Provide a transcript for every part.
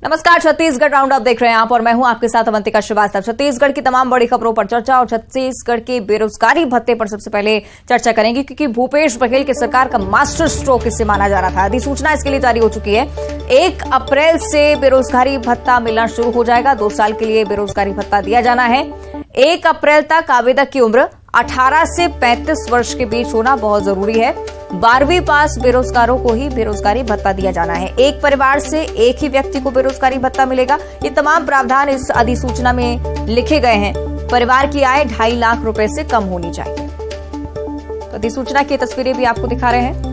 नमस्कार, Chhattisgarh round up देख रहे हैं आप और मैं हूं आपके साथ अवंतिका श्रीवास्तव। छत्तीसगढ़ की तमाम बड़ी खबरों पर चर्चा और छत्तीसगढ़ के बेरोजगारी भत्ते पर सबसे पहले चर्चा करेंगे, क्योंकि भूपेश बघेल की सरकार का मास्टर स्ट्रोक इसे माना जा रहा था। अधिसूचना इसके लिए जारी हो चुकी है। 1 अप्रैल से बेरोजगारी भत्ता मिलना शुरू हो जाएगा। 2 साल के लिए बेरोजगारी भत्ता दिया जाना है। 1 अप्रैल तक आवेदक की उम्र 18 से 35 वर्ष के बीच होना बहुत जरूरी है। 12वीं पास बेरोजगारों को ही बेरोजगारी भत्ता दिया जाना है। एक परिवार से एक ही व्यक्ति को बेरोजगारी भत्ता मिलेगा। ये तमाम प्रावधान इस अधिसूचना में लिखे गए हैं। परिवार की आय 2.5 लाख रुपए से कम होनी चाहिए। तो अधिसूचना की तस्वीरें भी आपको दिखा रहे हैं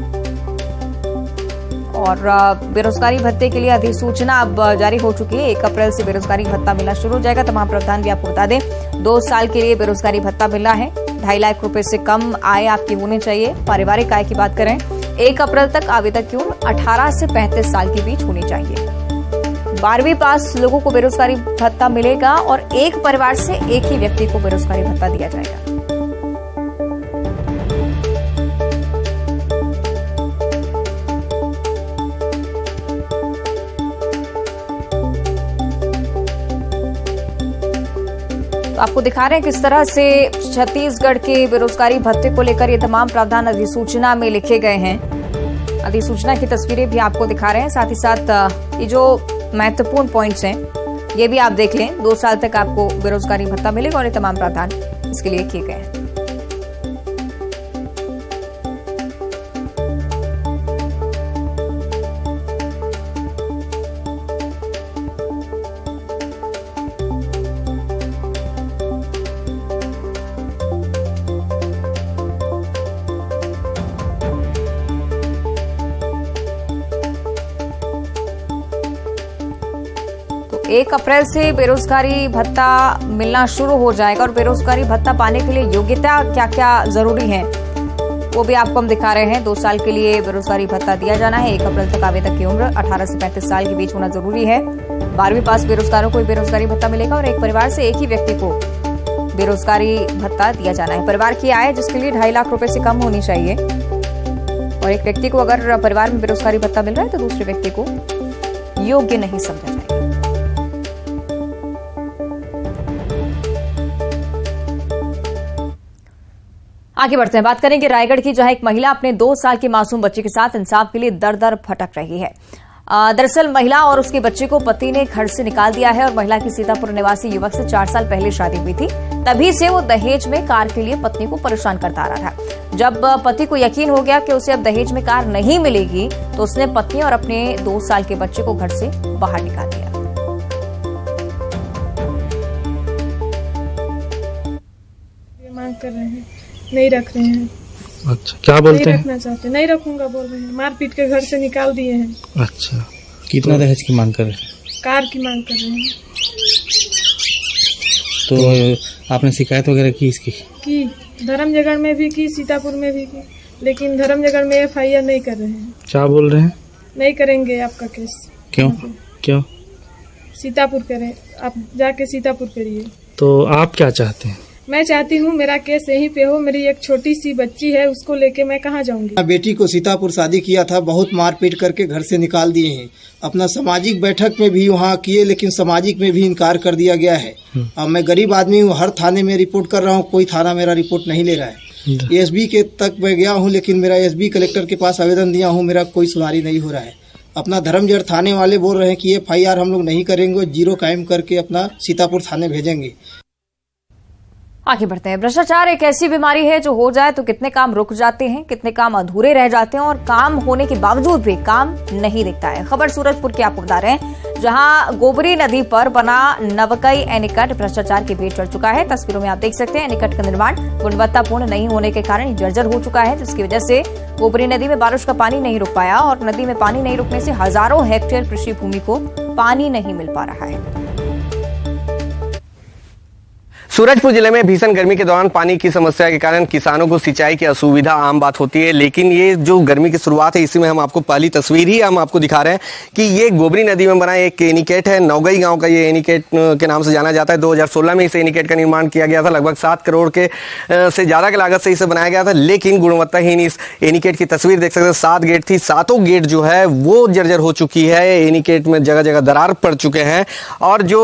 और बेरोजगारी भत्ते के लिए अधिसूचना अब जारी हो चुकी है। 1 अप्रैल से बेरोजगारी भत्ता मिलना शुरू हो जाएगा। तमाम प्रावधान भी आपको बता दें। 2 साल के लिए बेरोजगारी भत्ता मिलना है। 2.5 लाख रुपए से कम आय आपकी होनी चाहिए। पारिवारिक आय की बात करें, 1 अप्रैल तक आवेदक की उम्र 18 से 35 साल के बीच होनी चाहिए। 12वीं पास लोगों को बेरोजगारी भत्ता मिलेगा और एक परिवार से एक ही व्यक्ति को बेरोजगारी भत्ता दिया जाएगा। आपको दिखा रहे हैं किस तरह से छत्तीसगढ़ के बेरोजगारी भत्ते को लेकर ये तमाम प्रावधान अधिसूचना में लिखे गए हैं। अधिसूचना की तस्वीरें भी आपको दिखा रहे हैं। साथ ही साथ ये जो महत्वपूर्ण पॉइंट्स हैं ये भी आप देख लें। 2 साल तक आपको बेरोजगारी भत्ता मिलेगा और ये तमाम प्रावधान इसके लिए किए गए हैं। तो 1 अप्रैल से बेरोजगारी भत्ता मिलना शुरू हो जाएगा और बेरोजगारी भत्ता पाने के लिए योग्यता क्या क्या जरूरी है वो भी आपको हम दिखा रहे हैं। 2 साल के लिए बेरोजगारी भत्ता दिया जाना है। 1 अप्रैल तक आवेदक की उम्र 18 से 35 साल के बीच होना जरूरी है। 12वीं पास बेरोजगारों को बेरोजगारी भत्ता मिलेगा और एक परिवार से एक ही व्यक्ति को बेरोजगारी भत्ता दिया जाना है। परिवार की आय जिसके लिए 2.5 लाख रुपए से कम होनी चाहिए और एक व्यक्ति को अगर परिवार में बेरोजगारी भत्ता मिल रहा है तो दूसरे व्यक्ति को योग्य नहीं समझा जाएगा। आगे बढ़ते हैं, बात करेंगे रायगढ़ की, जहां एक महिला अपने 2 साल की मासूम बच्चे के साथ इंसाफ के लिए दर-दर भटक रही है। दरअसल महिला और उसके बच्चे को पति ने घर से निकाल दिया है और महिला की सीतापुर निवासी युवक से 4 साल पहले शादी हुई थी। तभी से वो दहेज में कार के लिए पत्नी को परेशान करता आ रहा था। जब पति को यकीन हो गया कि उसे अब दहेज में कार नहीं मिलेगी तो उसने पत्नी और अपने 2 साल के बच्चे को घर से बाहर निकाल दिया। मांग कर रहे हैं, नहीं रख रहे हैं। अच्छा, क्या बोलते हैं? नहीं रखना चाहते, नहीं रखूंगा बोल रहे हैं। मार पीट के घर से निकाल दिए हैं। अच्छा, कितना दहेज की मांग कर रहे हैं? कार की मांग कर रहे हैं। तो आपने शिकायत वगैरह की इसकी? की धर्मजगढ़ में भी की, सीतापुर में भी की, लेकिन धर्मजगढ़ में FIR नहीं कर रहे हैं। क्या बोल रहे हैं? नहीं करेंगे आपका केस। क्यों? सीतापुर करें, आप जाके सीतापुर करिए। तो आप क्या चाहते हैं? मैं चाहती हूँ मेरा केस यहीं पे हो। मेरी एक छोटी सी बच्ची है, उसको लेके मैं कहाँ जाऊंगी। बेटी को सीतापुर शादी किया था, बहुत मारपीट करके घर से निकाल दिए हैं। अपना सामाजिक बैठक में भी वहाँ किए, लेकिन सामाजिक में भी इनकार कर दिया गया है। अब मैं गरीब आदमी हूँ, हर थाने में रिपोर्ट कर रहा हूँ, कोई थाना मेरा रिपोर्ट नहीं ले रहा है। SB के तक मैं गया हूँ, लेकिन मेरा SB कलेक्टर के पास आवेदन दिया हूँ, मेरा कोई सुनारी नहीं हो रहा है। अपना धर्मजगढ़ थाने वाले बोल रहे हैं कि FIR हम लोग नहीं करेंगे, 0 कायम करके अपना सीतापुर थाने भेजेंगे। आगे बढ़ते हैं। भ्रष्टाचार एक ऐसी बीमारी है जो हो जाए तो कितने काम रुक जाते हैं, कितने काम अधूरे रह जाते हैं और काम होने के बावजूद भी काम नहीं दिखता है। खबर सूरजपुर की आपको बता रहे हैं, जहां गोबरी नदी पर बना नवकई एनीकट भ्रष्टाचार की भेंट चढ़ चुका है। तस्वीरों में आप देख सकते हैं एनीकट का निर्माण गुणवत्तापूर्ण नहीं होने के कारण जर्जर हो चुका है, जिसकी वजह से गोबरी नदी में बारिश का पानी नहीं रुक पाया और नदी में पानी नहीं रुकने से हजारों हेक्टेयर कृषि भूमि को पानी नहीं मिल पा रहा है। सूरजपुर जिले में भीषण गर्मी के दौरान पानी की समस्या के कारण किसानों को सिंचाई की असुविधा आम बात होती है। लेकिन ये जो गर्मी की शुरुआत है, इसी में हम आपको पहली तस्वीर ही हम आपको दिखा रहे हैं कि ये गोबरी नदी में बना एक एनीकट है। नौगई गांव का ये एनीकट के नाम से जाना जाता है। 2016 में इस एनीकट का निर्माण किया गया था। लगभग 7 करोड़ के से ज़्यादा की लागत से इसे बनाया गया था। लेकिन गुणवत्ताहीन इस एनीकट की तस्वीर देख सकते हैं। 7 गेट थी, 7 गेट जो है वो जर्जर हो चुकी है। एनीकट में जगह जगह दरार पड़ चुके हैं और जो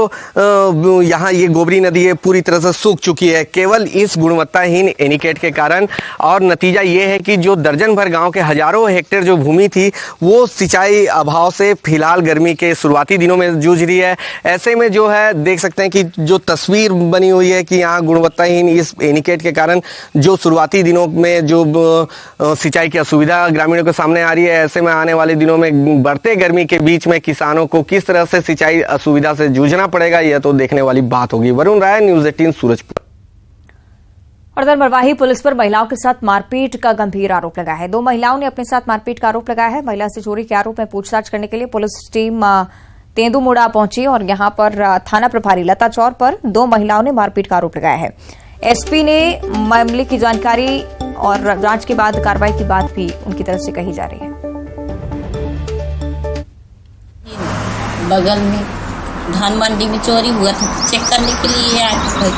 यहाँ ये गोबरी नदी है पूरी तरह से सूख चुकी है केवल इस गुणवत्ताहीन एनीकट के कारण। और नतीजा ये है कि जो दर्जन भर गांव के हजारों हेक्टेयर जो भूमि थी वो सिंचाई अभाव से फिलहाल गर्मी के शुरुआती दिनों में जूझ रही है। ऐसे में जो है देख सकते हैं कि जो तस्वीर बनी हुई है कि यहाँ गुणवत्ताहीन इस एनीकट के कारण जो शुरुआती दिनों में जो सिंचाई की असुविधा ग्रामीणों के सामने आ रही है। ऐसे में आने वाले दिनों में बढ़ते गर्मी के बीच में किसानों को किस तरह से सिंचाई असुविधा से जूझना पड़ेगा, यह तो देखने वाली बात होगी। वरुण राय, न्यूज़ 18 सूरजपुर। और उधर मरवाही पुलिस पर महिलाओं के साथ मारपीट का गंभीर आरोप लगा है। 2 महिलाओं ने अपने साथ मारपीट का आरोप लगाया है। महिला से चोरी के आरोप में पूछताछ करने के लिए पुलिस टीम तेंदुमुड़ा पहुंची और यहां पर थाना प्रभारी लता चौर पर 2 महिलाओं ने मारपीट का आरोप लगाया है। एसपी ने मामले की जानकारी और जांच के बाद कार्रवाई की बात भी उनकी तरफ से कही जा रही है। बगल में धान मंडी में चोरी हुआ था, चेक करने के लिए आए थे।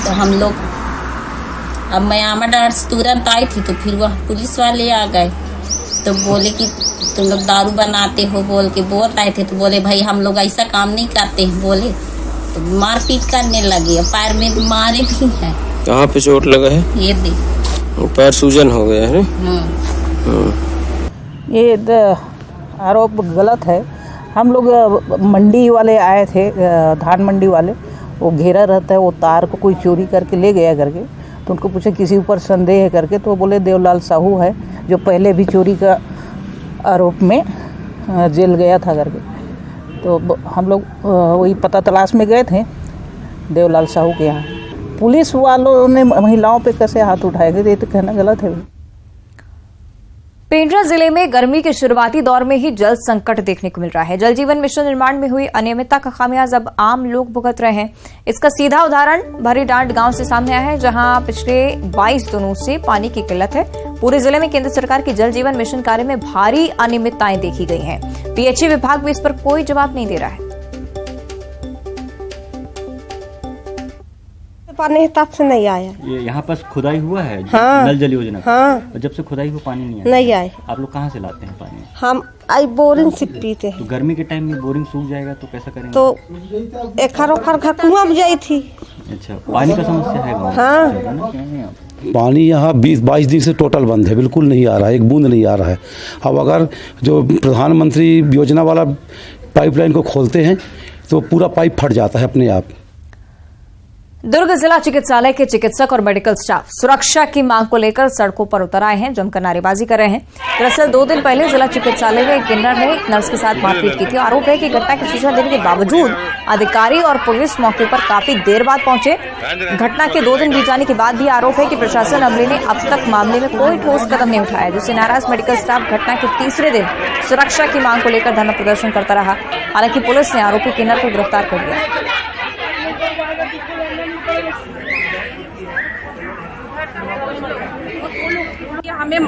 तो हम लोग, अब मैं आमाडार से तुरंत आई थी तो फिर वह पुलिस वाले आ गए तो बोले कि तुम लोग दारू बनाते हो बोल के बोल रहे थे। तो बोले भाई हम लोग ऐसा काम नहीं करते हैं बोले, तो मारपीट करने लगे। पैर में मारे भी हैं। कहाँ पे चोट लगा है? ये देख, पैर सूजन हो गया है। ये आरोप गलत है। हम लोग मंडी वाले आए थे, धान मंडी वाले, वो घेरा रहता है, वो तार को कोई चोरी करके ले गया करके। तो उनको पूछे किसी ऊपर संदेह है करके, तो बोले देवलाल साहू है जो पहले भी चोरी का आरोप में जेल गया था करके। तो हम लोग वही पता तलाश में गए थे देवलाल साहू के यहाँ। पुलिस वालों ने महिलाओं पे कैसे हाथ उठाए थे, ये तो कहना गलत है। पेंड्रा जिले में गर्मी के शुरुआती दौर में ही जल संकट देखने को मिल रहा है। जल जीवन मिशन निर्माण में हुई अनियमितता का खामियाजा अब आम लोग भुगत रहे हैं। इसका सीधा उदाहरण भरी डांड गांव से सामने आया है, जहां पिछले 22 दिनों से पानी की किल्लत है। पूरे जिले में केंद्र सरकार की जल जीवन मिशन कार्य में भारी अनियमितताएं देखी गई हैं। पीएचई विभाग भी इस पर कोई जवाब नहीं दे रहा है। पानी हिसाब से नहीं आया। ये यहाँ पर खुदाई हुआ है? हाँ, नल जल योजना। हाँ, और जब से खुदाई हुआ पानी नहीं आया? नहीं आए। आप लोग कहाँ से लाते हैं पानी? हम आई बोरिंग से पीते हैं। तो गर्मी के टाइम में बोरिंग सूख जाएगा तो कैसा करेंगे? तो एक घर कुआं में जाई थी। अच्छा, पानी का समस्या है गाँव? हाँ, पानी यहाँ 20-22 दिन से टोटल बंद है, बिल्कुल नहीं आ रहा है, एक बूंद नहीं आ रहा है। अब अगर जो प्रधानमंत्री योजना वाला पाइपलाइन को खोलते हैं तो पूरा पाइप फट जाता है अपने आप। दुर्ग जिला चिकित्सालय के चिकित्सक और मेडिकल स्टाफ सुरक्षा की मांग को लेकर सड़कों पर उतर आए हैं, जमकर नारेबाजी कर रहे हैं। दरअसल 2 दिन पहले जिला चिकित्सालय में एक किन्नर ने एक नर्स के साथ मारपीट की थी। आरोप है कि घटना की सूचना देने के बावजूद अधिकारी और पुलिस मौके पर काफी देर बाद पहुंचे। घटना के 2 दिन बीत जाने के बाद भी आरोप है कि प्रशासन अमले ने अब तक मामले में कोई ठोस कदम नहीं उठाया, जिससे नाराज मेडिकल स्टाफ घटना के तीसरे दिन सुरक्षा की मांग को लेकर धरना प्रदर्शन करता रहा। हालांकि पुलिस ने आरोपी किन्नर को गिरफ्तार कर लिया। हमें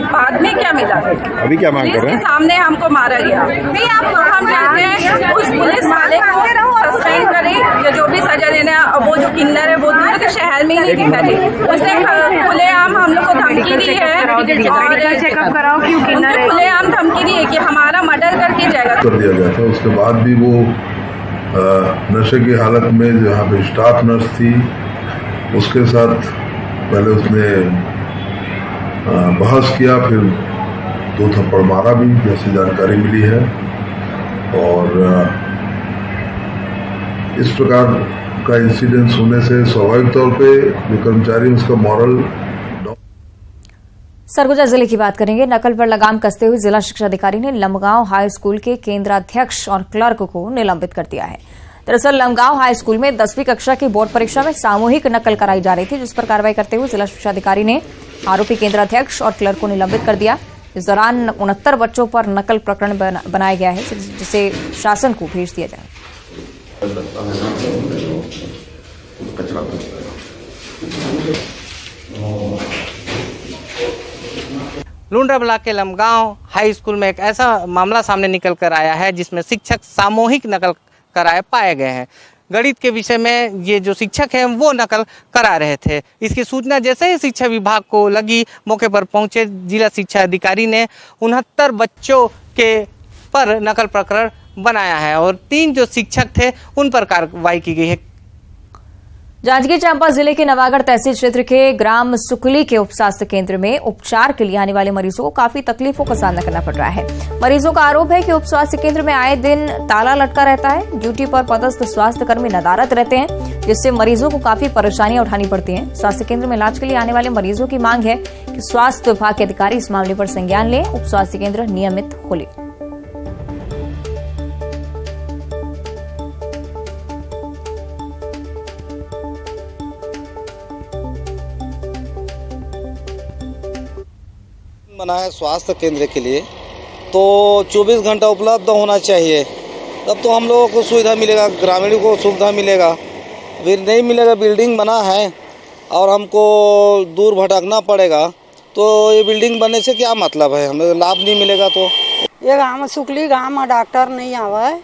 बाद में क्या मिला? अभी क्या मांग कर रहे हैं? सामने हमको मारा गया। हम चाहते हैं उस पुलिस वाले को सस्पेंड करें या जो भी सजा देना। वो जो किन्नर है वो दुर्ग शहर में ही नहीं दिखना चाहिए। उसने खुलेआम हम लोग को धमकी दी है और चेकअप कराओ क्यों किन्नर खुलेआम धमकी दी है कि हमारा मर्डर करके जाएगा। कर दिया गया था। उसके बाद भी वो नशे की हालत में जहाँ पे स्टाफ नर्स थी उसके साथ पहले उसने बहस किया, फिर 2 थप्पड़ मारा भी, जैसी जानकारी मिली है। और इस प्रकार का इंसिडेंस होने से स्वाभाविक तौर पे जो कर्मचारी उसका मॉरल। सरगुजा जिले की बात करेंगे। नकल पर लगाम कसते हुए जिला शिक्षा अधिकारी ने लमगांव हाई स्कूल के केंद्राध्यक्ष और क्लर्क को निलंबित कर दिया है। दरअसल लमगांव हाई स्कूल में 10वीं कक्षा की बोर्ड परीक्षा में सामूहिक नकल कराई जा रही थी, जिस पर कार्रवाई करते हुए जिला शिक्षा अधिकारी ने आरोपी केंद्राध्यक्ष और क्लर्क को निलंबित कर दिया। इस दौरान 69 बच्चों पर नकल प्रकरण बनाया गया है, जिसे शासन को भेज दिया जाए। कचरा लुंड्रा ब्लॉक के लमगांव हाई स्कूल में एक ऐसा मामला सामने निकल कर आया है जिसमें शिक्षक सामूहिक नकल कराए पाए गए हैं। गणित के विषय में ये जो शिक्षक हैं वो नकल करा रहे थे। इसकी सूचना जैसे ही शिक्षा विभाग को लगी, मौके पर पहुंचे जिला शिक्षा अधिकारी ने 69 बच्चों के पर नकल प्रकरण बनाया है और 3 जो शिक्षक थे उन पर कार्रवाई की गई है। जांजगीर चांपा जिले के नवागढ़ तहसील क्षेत्र के ग्राम सुकली के उप स्वास्थ्य केंद्र में उपचार के लिए आने वाले मरीजों को काफी तकलीफों का सामना करना पड़ रहा है। मरीजों का आरोप है कि उप स्वास्थ्य केंद्र में आए दिन ताला लटका रहता है। ड्यूटी पर पदस्थ स्वास्थ्य कर्मी नदारद रहते हैं, जिससे मरीजों को काफी परेशानियां उठानी पड़ती हैं। स्वास्थ्य केंद्र में इलाज के लिए आने वाले मरीजों की मांग है कि स्वास्थ्य विभाग के अधिकारी इस मामले पर संज्ञान लें, उप स्वास्थ्य केंद्र नियमित खोले। बना है स्वास्थ्य केंद्र के लिए, तो 24 घंटा उपलब्ध होना चाहिए, तब तो हम लोगों को सुविधा मिलेगा, ग्रामीणों को सुविधा मिलेगा। फिर नहीं मिलेगा, बिल्डिंग बना है और हमको दूर भटकना पड़ेगा, तो ये बिल्डिंग बनने से क्या मतलब है, हमें लाभ नहीं मिलेगा। तो ये गाँव सुकली गाँव में डॉक्टर नहीं आवे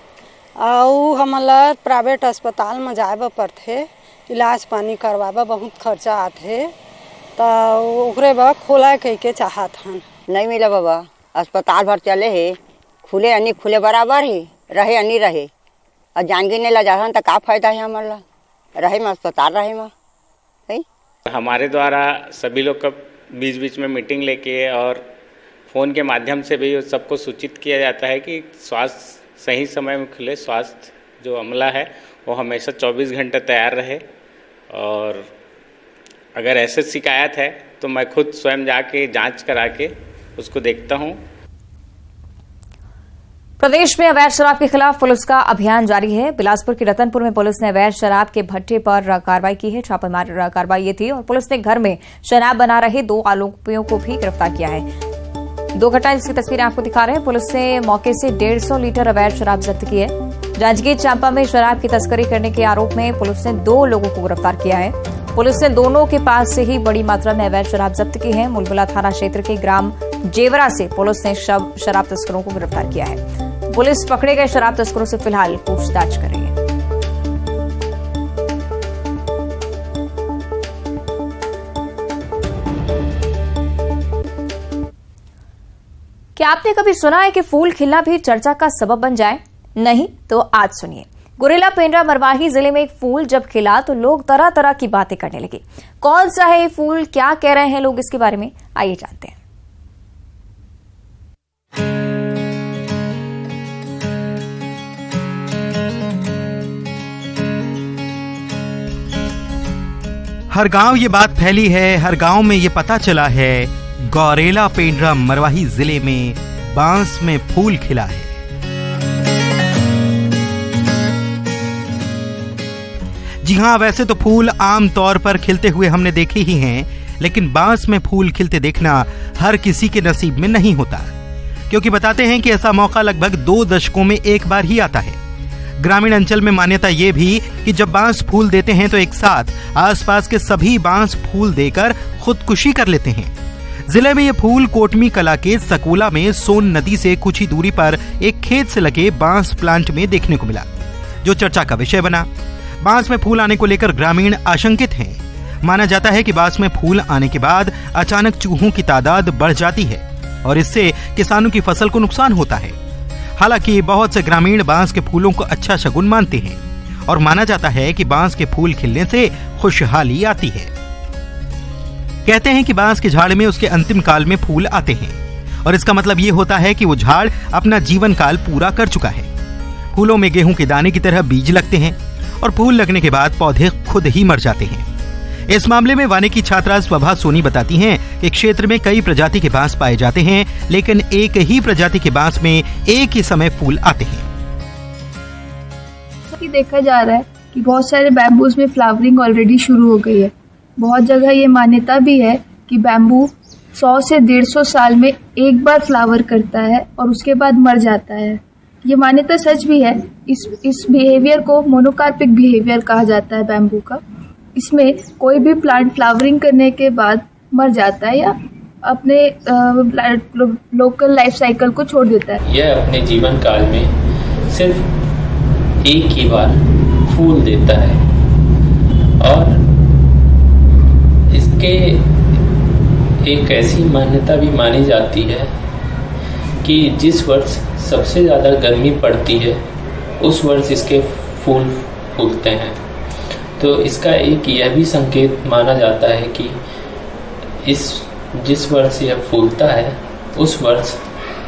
और हमला प्राइवेट अस्पताल में जाए पड़ते, इलाज पानी करवाबा बहुत खर्चा आते, तो ओकरे बा खोला के चाहत हन। नहीं मिला बाबा, अस्पताल भर चले है, खुले अन्नी खुले बराबर ही रहे अन्नी रहे, और जानगी नहीं ला जा तो का फायदा है हमारा रहे में अस्पताल रहे में। हमारे द्वारा सभी लोग का बीच बीच में मीटिंग लेके और फ़ोन के माध्यम से भी सबको सूचित किया जाता है कि स्वास्थ्य सही समय में खुले, स्वास्थ्य जो अमला है वो हमेशा 24 घंटे तैयार रहे, और अगर ऐसे शिकायत है तो मैं खुद स्वयं जाके जांच करा के उसको देखता हूं। प्रदेश में अवैध शराब के खिलाफ पुलिस का अभियान जारी है। बिलासपुर के रतनपुर में पुलिस ने अवैध शराब के भट्टे पर कार्रवाई की है। छापेमार कार्रवाई ये थी और पुलिस ने घर में शराब बना रहे 2 आरोपियों को भी गिरफ्तार किया है। 2 घटनाएं जिसकी तस्वीरें आपको दिखा रहे हैं। पुलिस ने मौके से 150 लीटर अवैध शराब जब्त की है। जांजगीर चांपा में शराब की तस्करी करने के आरोप में पुलिस ने 2 लोगों को गिरफ्तार किया है। पुलिस ने दोनों के पास से ही बड़ी मात्रा में अवैध शराब जब्त की है। मुलबुला थाना क्षेत्र के ग्राम जेवरा से पुलिस ने शराब तस्करों को गिरफ्तार किया है। पुलिस पकड़े गए शराब तस्करों से फिलहाल पूछताछ कर रही है। क्या आपने कभी सुना है कि फूल खिलना भी चर्चा का सबब बन जाए? नहीं तो आज सुनिए। गुरेला पेंड्रा मरवाही जिले में एक फूल जब खिला तो लोग तरह तरह की बातें करने लगे। कौन सा है ये फूल, क्या कह रहे हैं लोग इसके बारे में, आइए जानते हैं। हर गांव ये बात फैली है, हर गांव में ये पता चला है, गुरेला पेंड्रा मरवाही जिले में बांस में फूल खिला है। जी हां, वैसे तो फूल आम तौर पर खिलते हुए हमने देखे ही हैं, लेकिन बांस में फूल खिलते देखना हर किसी के नसीब में नहीं होता, क्योंकि बताते हैं कि ऐसा मौका लगभग 2 दशकों में एक बार ही आता है। ग्रामीण अंचल में मान्यता ये भी कि जब बांस फूल देते हैं तो एक साथ आसपास के सभी बांस फूल देकर खुदकुशी कर लेते हैं। जिले में ये फूल कोटमी कला के सकोला में सोन नदी से कुछ ही दूरी पर एक खेत से लगे बांस प्लांट में देखने को मिला, जो चर्चा का विषय बना। बांस में फूल आने को लेकर ग्रामीण आशंकित हैं। माना जाता है कि बांस में फूल आने के बाद अचानक चूहों की तादाद बढ़ जाती है और इससे किसानों की फसल को नुकसान होता है। हालांकि बहुत से ग्रामीण बांस के फूलों को अच्छा शगुन मानते हैं और माना जाता है कि बांस के फूल खिलने से खुशहाली आती है। कहते हैं कि बांस के झाड़ में उसके अंतिम काल में फूल आते हैं और इसका मतलब ये होता है कि वो झाड़ अपना जीवन काल पूरा कर चुका है। फूलों में गेहूं के दाने की तरह बीज लगते हैं और फूल लगने के बाद पौधे खुद ही मर जाते हैं। इस मामले में वानिकी छात्रा स्वभा सोनी बताती हैं कि क्षेत्र में कई प्रजाति के बांस पाए जाते हैं, लेकिन एक ही प्रजाति के बांस में एक ही समय फूल आते हैं। देखा जा रहा है कि बहुत सारे बैम्बूज में फ्लावरिंग ऑलरेडी शुरू हो गई है। बहुत जगह ये मान्यता भी है कि बैम्बू 100 से 150 साल में एक बार फ्लावर करता है और उसके बाद मर जाता है। ये मान्यता सच भी है। इस बिहेवियर को मोनोकार्पिक बिहेवियर कहा जाता है बैम्बू का। इसमें कोई भी प्लांट फ्लावरिंग करने के बाद मर जाता है या अपने लोकल लाइफ साइकिल को छोड़ देता है। यह अपने जीवन काल में सिर्फ एक ही बार फूल देता है और इसके एक ऐसी मान्यता भी मानी जाती है कि जिस वर्ष सबसे ज़्यादा गर्मी पड़ती है उस वर्ष इसके फूल फूलते हैं। तो इसका एक यह भी संकेत माना जाता है कि जिस वर्ष यह फूलता है उस वर्ष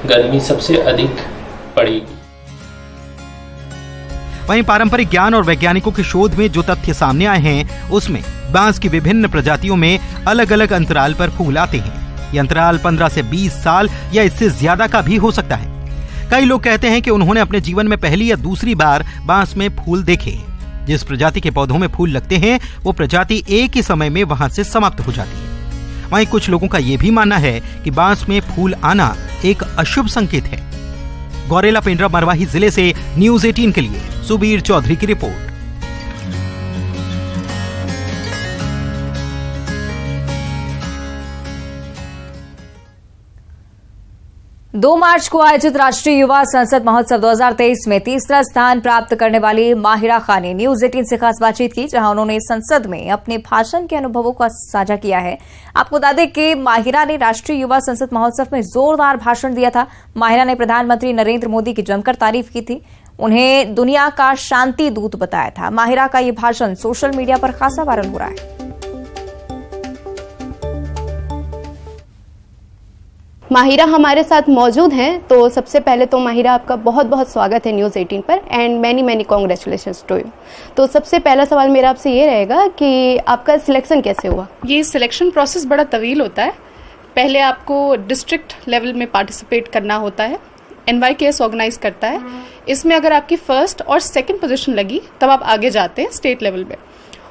गर्मी सबसे अधिक पड़ेगी। वहीं पारंपरिक ज्ञान और वैज्ञानिकों के शोध में जो तथ्य सामने आए हैं उसमें बांस की विभिन्न प्रजातियों में अलग अलग अंतराल पर फूल आते हैं। ये अंतराल 15 से 20 साल या इससे ज्यादा का भी हो सकता है। कई लोग कहते हैं कि उन्होंने अपने जीवन में पहली या दूसरी बार बांस में फूल देखे। जिस प्रजाति के पौधों में फूल लगते हैं वो प्रजाति एक ही समय में वहां से समाप्त हो जाती है। वहीं कुछ लोगों का यह भी मानना है कि बांस में फूल आना एक अशुभ संकेत है। गौरेला पेंड्रा मरवाही जिले से न्यूज़ 18 के लिए सुबीर चौधरी की रिपोर्ट। 2 मार्च को आयोजित राष्ट्रीय युवा संसद महोत्सव 2023 में तीसरा स्थान प्राप्त करने वाली माहिरा खान ने न्यूज़ 18 से खास बातचीत की, जहां उन्होंने संसद में अपने भाषण के अनुभवों का साझा किया है। आपको बता दें कि माहिरा ने राष्ट्रीय युवा संसद महोत्सव में जोरदार भाषण दिया था। माहिरा ने प्रधानमंत्री नरेंद्र मोदी की जमकर तारीफ की थी, उन्हें दुनिया का शांति दूत बताया था। माहिरा का ये भाषण सोशल मीडिया पर खासा वायरल हो रहा है। माहिरा हमारे साथ मौजूद हैं, तो सबसे पहले तो माहिरा आपका बहुत बहुत स्वागत है न्यूज़ 18 पर and many congratulations to you. तो सबसे पहला सवाल मेरा आपसे ये रहेगा कि आपका सिलेक्शन कैसे हुआ? ये सिलेक्शन प्रोसेस बड़ा तवील होता है। पहले आपको डिस्ट्रिक्ट लेवल में पार्टिसिपेट करना होता है, NYKS ऑर्गेनाइज करता है। इसमें अगर आपकी फर्स्ट और सेकंड पोजीशन लगी तब आप आगे जाते हैं स्टेट लेवल में,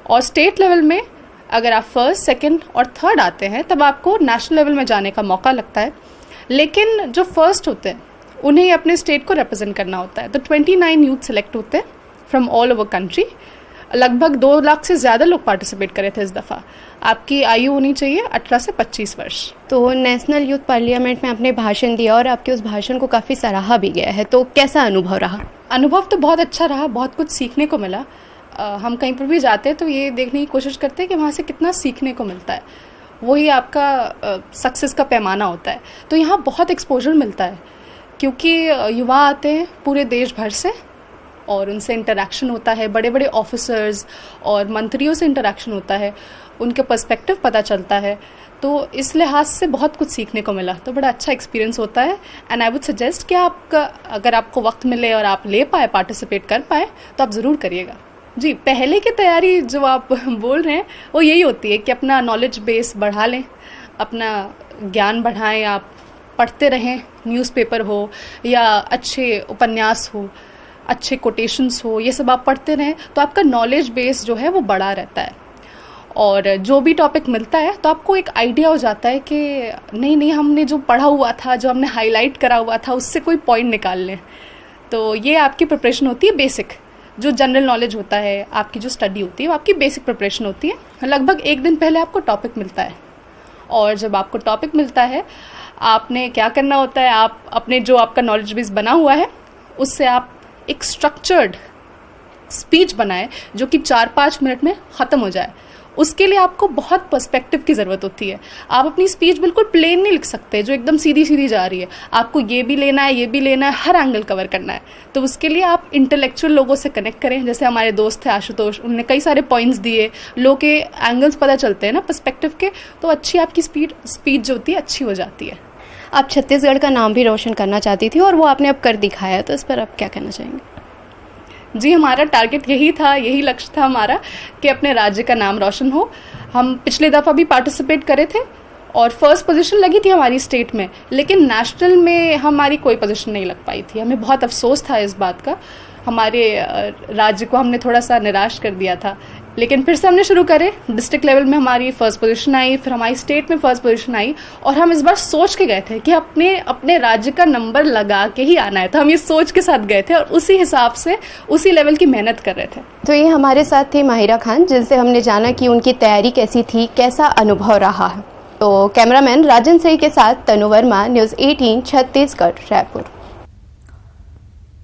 और स्टेट लेवल में अगर आप फर्स्ट, सेकंड और थर्ड आते हैं तब आपको नेशनल लेवल में जाने का मौका लगता है। लेकिन जो फर्स्ट होते हैं उन्हें अपने स्टेट को रिप्रेजेंट करना होता है। तो 29 यूथ सेलेक्ट होते हैं फ्रॉम ऑल ओवर कंट्री। लगभग 2 लाख से ज़्यादा लोग पार्टिसिपेट करे थे इस दफ़ा। आपकी आयु होनी चाहिए 18 से 25 वर्ष। तो नेशनल यूथ पार्लियामेंट में आपने भाषण दिया और आपके उस भाषण को काफ़ी सराहा भी गया है, तो कैसा अनुभव रहा? अनुभव तो बहुत अच्छा रहा, बहुत कुछ सीखने को मिला। हम कहीं पर भी जाते हैं तो ये देखने की कोशिश करते हैं कि वहाँ से कितना सीखने को मिलता है, वही आपका सक्सेस का पैमाना होता है। तो यहाँ बहुत एक्सपोजर मिलता है क्योंकि युवा आते हैं पूरे देश भर से और उनसे इंटरेक्शन होता है, बड़े बड़े ऑफिसर्स और मंत्रियों से इंटरेक्शन होता है, उनके पर्सपेक्टिव पता चलता है। तो इस लिहाज से बहुत कुछ सीखने को मिला, तो बड़ा अच्छा एक्सपीरियंस होता है। एंड आई वुड सजेस्ट कि आपका अगर आपको वक्त मिले और आप ले पाए, पार्टिसिपेट कर पाए तो आप ज़रूर करिएगा। जी, पहले की तैयारी जो आप बोल रहे हैं वो यही होती है कि अपना नॉलेज बेस बढ़ा लें, अपना ज्ञान बढ़ाएं, आप पढ़ते रहें, न्यूज़पेपर हो या अच्छे उपन्यास हो, अच्छे कोटेशंस हो, ये सब आप पढ़ते रहें तो आपका नॉलेज बेस जो है वो बड़ा रहता है। और जो भी टॉपिक मिलता है तो आपको एक आइडिया हो जाता है कि नहीं हमने जो पढ़ा हुआ था, जो हमने हाईलाइट करा हुआ था, उससे कोई पॉइंट निकाल लें। तो ये आपकी प्रिपरेशन होती है बेसिक, जो जनरल नॉलेज होता है, आपकी जो स्टडी होती है वो आपकी बेसिक प्रिपरेशन होती है। लगभग 1 दिन पहले आपको टॉपिक मिलता है, और जब आपको टॉपिक मिलता है आपने क्या करना होता है, आप अपने जो आपका नॉलेज बेस बना हुआ है उससे आप एक स्ट्रक्चर्ड स्पीच बनाए जो कि 4-5 मिनट में ख़त्म हो जाए। उसके लिए आपको बहुत पर्सपेक्टिव की ज़रूरत होती है। आप अपनी स्पीच बिल्कुल प्लेन नहीं लिख सकते जो एकदम सीधी जा रही है, आपको ये भी लेना है, ये भी लेना है, हर एंगल कवर करना है। तो उसके लिए आप इंटेलेक्चुअल लोगों से कनेक्ट करें, जैसे हमारे दोस्त थे आशुतोष, उन्होंने कई सारे पॉइंट्स दिए, लोगों के एंगल्स पता चलते हैं ना पर्सपेक्टिव के, तो अच्छी आपकी स्पीच जो होती है अच्छी हो जाती है। आप छत्तीसगढ़ का नाम भी रोशन करना चाहती थी और वो आपने अब कर दिखाया, तो इस पर आप क्या कहना चाहेंगे? जी, हमारा टारगेट यही था, यही लक्ष्य था हमारा कि अपने राज्य का नाम रोशन हो। हम पिछले दफ़ा भी पार्टिसिपेट करे थे और फर्स्ट पोजीशन लगी थी हमारी स्टेट में, लेकिन नेशनल में हमारी कोई पोजीशन नहीं लग पाई थी। हमें बहुत अफसोस था इस बात का। हमारे राज्य को हमने थोड़ा सा निराश कर दिया था, लेकिन फिर से हमने शुरू करे। डिस्ट्रिक्ट लेवल में हमारी फर्स्ट पोजीशन आई, फिर हमारी स्टेट में फर्स्ट पोजीशन आई, और हम इस बार सोच के गए थे कि अपने राज्य का नंबर लगा के ही आना है। तो हम ये सोच के साथ गए थे और उसी हिसाब से उसी लेवल की मेहनत कर रहे थे। तो ये हमारे साथ थी माहिरा खान, जिनसे हमने जाना कि उनकी तैयारी कैसी थी, कैसा अनुभव रहा है। तो कैमरामैन राजन सही के साथ तनु वर्मा, न्यूज़ 18 छत्तीसगढ़, रायपुर।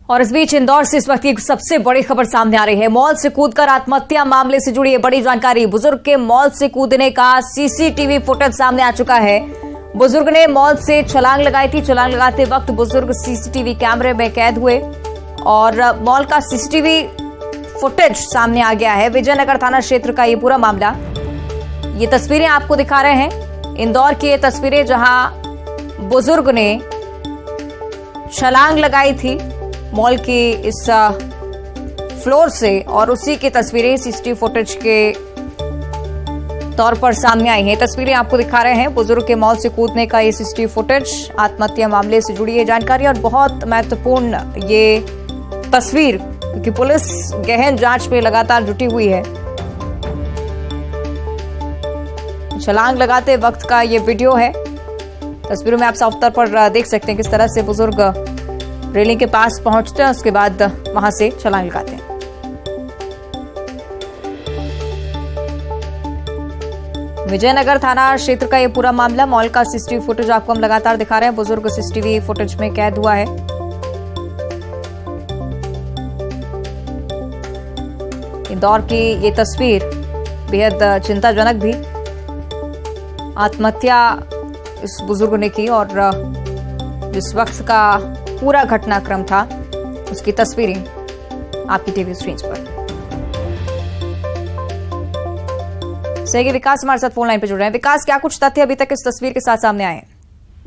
और इस बीच इंदौर से इस वक्त की सबसे बड़ी खबर सामने आ रही है। मॉल से कूदकर आत्महत्या मामले से जुड़ी है बड़ी जानकारी। बुजुर्ग के मॉल से कूदने का सीसीटीवी फुटेज सामने आ चुका है। बुजुर्ग ने मॉल से छलांग लगाई थी। छलांग लगाते वक्त बुजुर्ग सीसीटीवी कैमरे में कैद हुए और मॉल का सीसीटीवी फुटेज सामने आ गया है। विजयनगर थाना क्षेत्र का ये पूरा मामला, ये तस्वीरें आपको दिखा रहे हैं। इंदौर की ये तस्वीरें जहां बुजुर्ग ने छलांग लगाई थी मॉल की इस फ्लोर से, और उसी की तस्वीरें सीसीटीवी फुटेज के तौर पर सामने आई हैं। तस्वीरें आपको दिखा रहे हैं बुजुर्ग के मॉल से कूदने का ये सीसीटीवी फुटेज, आत्महत्या मामले से जुड़ी है जानकारी और बहुत महत्वपूर्ण ये तस्वीर, क्योंकि पुलिस गहन जांच में लगातार जुटी हुई है। छलांग लगाते वक्त का ये वीडियो है। तस्वीरों में आप साफ तौर पर देख सकते हैं किस तरह से बुजुर्ग रेलिंग के पास पहुंचते हैं, उसके बाद वहां से छलांग लगाते हैं। विजयनगर थाना क्षेत्र का ये पूरा मामला, मॉल का सीसीटीवी फुटेज आपको हम लगातार दिखा रहे हैं। बुजुर्ग सीसीटीवी फुटेज में कैद हुआ है। इंदौर की ये तस्वीर बेहद चिंताजनक भी। आत्महत्या इस बुजुर्ग ने की और जिस वक्त का पूरा घटनाक्रम था उसकी तस्वीरें आपकी टीवी स्क्रीन पर। सहयोगी विकास हमारे साथ फोन लाइन पर जुड़ रहे हैं। विकास, क्या कुछ तथ्य अभी तक इस तस्वीर के साथ सामने आए हैं?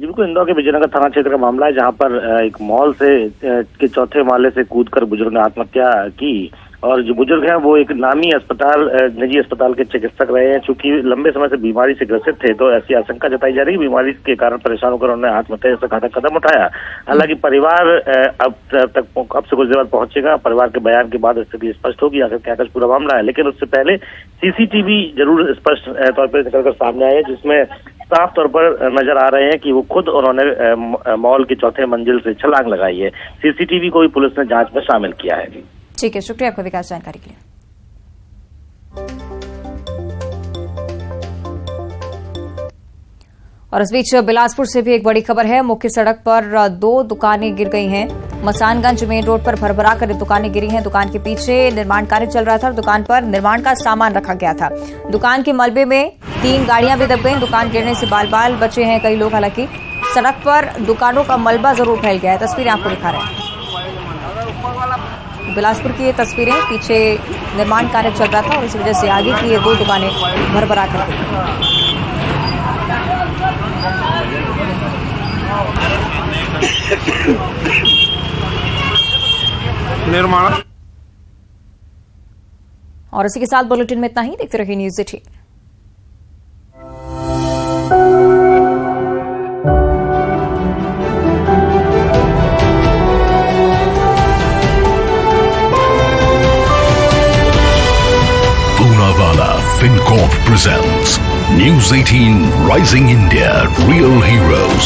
जी बिल्कुल, इंदौर के विजयनगर थाना क्षेत्र का मामला है, जहां पर एक मॉल से के चौथे माले से कूदकर बुजुर्ग ने आत्महत्या की। और जो बुजुर्ग हैं वो एक नामी अस्पताल, निजी अस्पताल के चिकित्सक रहे हैं। चूंकि लंबे समय से बीमारी से ग्रसित थे, तो ऐसी आशंका जताई जा रही है बीमारी के कारण परेशान होकर उन्होंने आत्महत्या जैसा घातक कदम उठाया। हालांकि परिवार अब से कुछ देर बाद पहुंचेगा। परिवार के बयान के बाद स्थिति स्पष्ट होगी आखिर क्या कुछ पूरा मामला है। लेकिन उससे पहले सीसीटीवी जरूर स्पष्ट तौर पर निकलकर सामने आए, जिसमें साफ तौर पर नजर आ रहे हैं कि वो खुद उन्होंने मॉल की चौथे मंजिल से छलांग लगाई है। सीसीटीवी को भी पुलिस ने जांच में शामिल किया है। ठीक है, शुक्रिया आपका विकास जानकारी के लिए। और इस बीच बिलासपुर से भी एक बड़ी खबर है। मुख्य सड़क पर 2 दुकानें गिर गई हैं। मसानगंज मेन रोड पर भरभरा कर दुकानें गिरी हैं। दुकान के पीछे निर्माण कार्य चल रहा था और दुकान पर निर्माण का सामान रखा गया था। दुकान के मलबे में 3 गाड़ियां भी दब गई। दुकान गिरने से बाल बाल बचे हैं कई लोग। हालांकि सड़क पर दुकानों का मलबा जरूर फैल गया है। तस्वीरें आपको दिखा रहे हैं। बिलासपुर की ये तस्वीरें, पीछे निर्माण कार्य चल रहा था और इस वजह से आगे की ये 2 दुकानें भरभरा कर निर्माण। और इसी के साथ बुलेटिन में इतना ही। देखते रहिए news 18। FinCorp presents News 18 Rising India, Real Heroes.